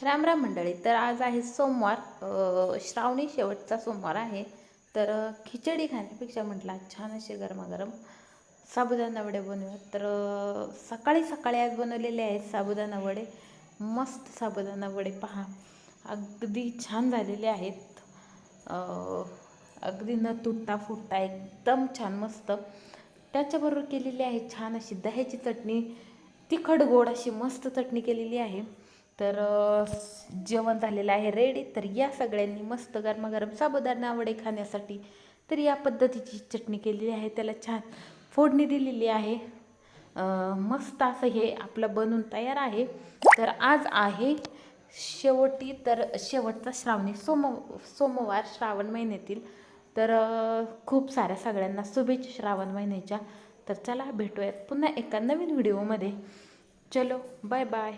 राम राम मंडळी. तर आज आहे सोमवार, श्रावणी शेवटचा सोमवार आहे. तर खिचडी खाण्यापेक्षा म्हटलं छान असे गरमागरम साबुदाणा वडे बनवूयात. तर सकाळी सकाळी आज बनवलेले आहेत साबुदाणा वडे. मस्त साबुदाणा वडे पहा, अगदी छान झालेले आहेत. अगदी न तुटता फुटता एकदम छान मस्त. त्याच्याबरोबर केलेली आहे छान अशी दह्याची चटणी, तिखट गोड अशी मस्त चटणी केलेली आहे. तर जेवण झालेलं आहे रेडी. तर या सगळ्यांनी मस्त गरमागरम साबुदाणा वडे खाण्यासाठी. तर या पद्धतीची चटणी केलेली आहे, त्याला छान फोडणी दिलेली आहे. मस्त असं हे आपलं बनून तयार आहे. तर आज आहे शेवटी, तर शेवटचा सोमवार श्रावण महिन्यातील. तर खूप साऱ्या सगळ्यांना शुभेच्छा श्रावण महिन्याच्या. तर चला भेटूयात पुन्हा एका नवीन व्हिडिओमध्ये. चलो बाय बाय.